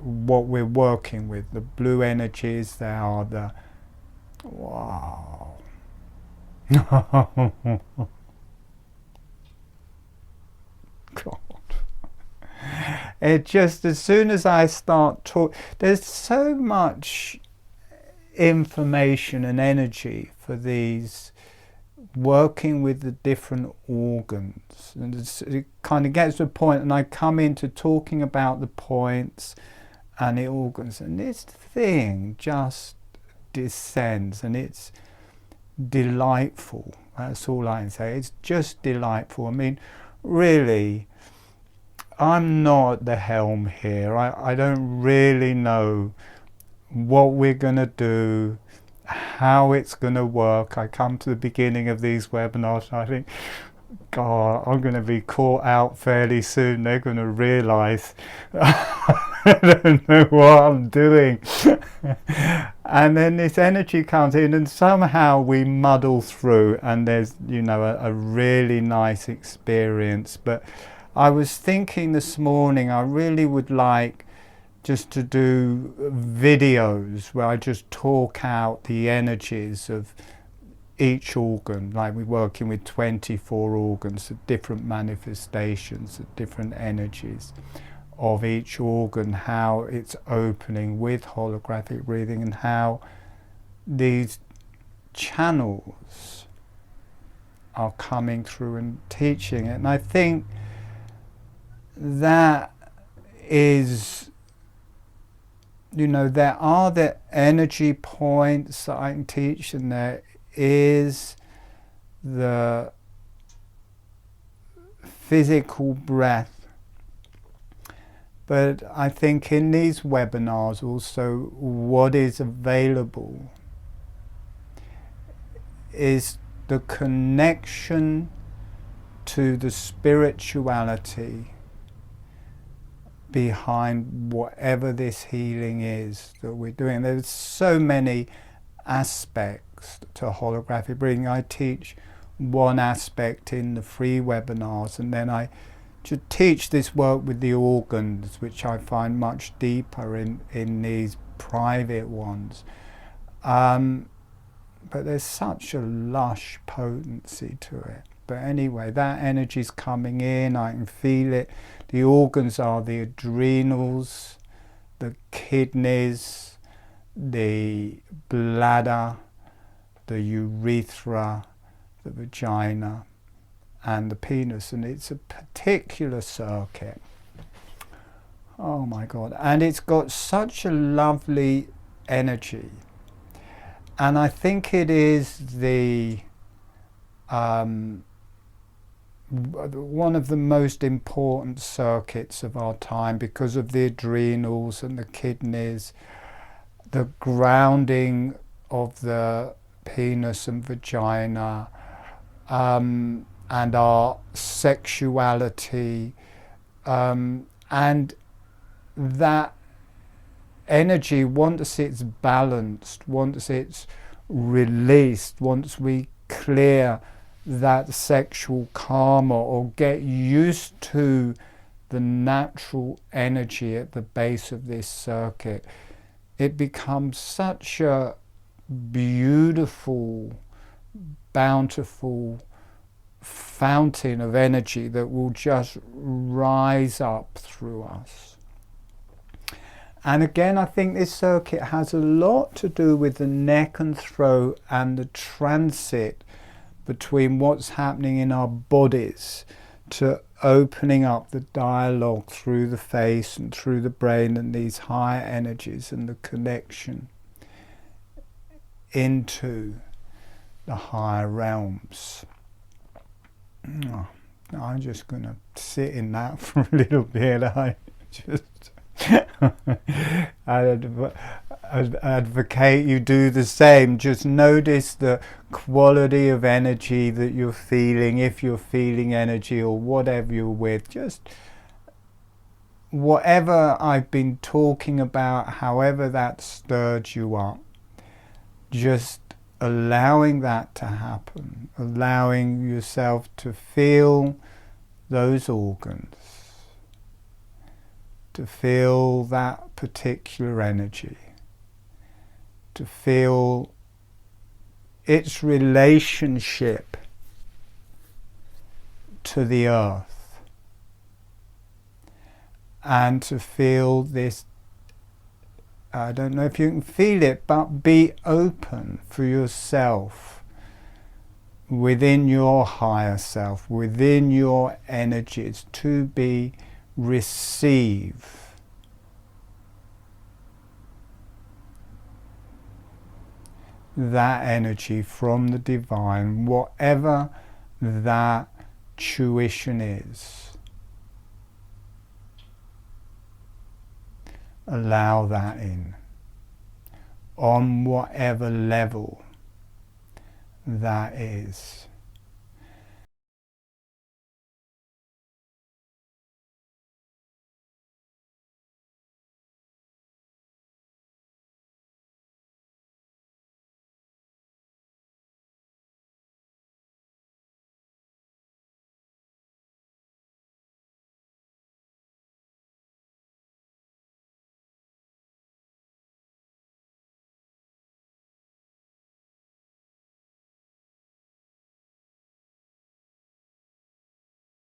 what we're working with. The blue energies, they are the, wow. God. It just, as soon as I start talking, there's so much information and energy for these, working with the different organs, and it kind of gets to a point, and I come into talking about the points and the organs, and this thing just descends, and it's delightful. That's all I can say. It's just delightful. I mean, really, I'm not the helm here. I don't really know what we're going to do, how it's going to work. I come to the beginning of these webinars and I think, God, I'm going to be caught out fairly soon. They're going to realize I don't know what I'm doing. And then this energy comes in and somehow we muddle through, and there's, you know, a really nice experience. But I was thinking this morning, I really would like just to do videos where I just talk out the energies of each organ, like we're working with 24 organs, the different manifestations, the different energies of each organ, how it's opening with holographic breathing, and how these channels are coming through and teaching it. And I think that is, you know, there are the energy points that I can teach, and there is the physical breath. But I think in these webinars also what is available is the connection to the spirituality behind whatever this healing is that we're doing. There's so many aspects to holographic breathing. I teach one aspect in the free webinars, and then I to teach this work with the organs, which I find much deeper in these private ones. But there's such a lush potency to it. But anyway, that energy's coming in, I can feel it. The organs are the adrenals, the kidneys, the bladder, the urethra, the vagina, and the penis, and it's a particular circuit. Oh my God, and it's got such a lovely energy, and I think it is the one of the most important circuits of our time, because of the adrenals and the kidneys, the grounding of the penis and vagina, and our sexuality, and that energy, once it's balanced, once it's released, once we clear that sexual karma or get used to the natural energy at the base of this circuit, it becomes such a beautiful, bountiful fountain of energy that will just rise up through us. And again, I think this circuit has a lot to do with the neck and throat and the transit between what's happening in our bodies to opening up the dialogue through the face and through the brain and these higher energies, and the connection into the higher realms. I'm just going to sit in that for a little bit. I just I'd advocate you do the same. Just notice the quality of energy that you're feeling, if you're feeling energy or whatever you're with. Just whatever I've been talking about, however that stirred you up, just allowing that to happen, allowing yourself to feel those organs, to feel that particular energy, to feel its relationship to the earth, and to feel this, I don't know if you can feel it, but be open for yourself, within your higher self, within your energies, to receive that energy from the divine, whatever that tuition is. Allow that in, on whatever level that is.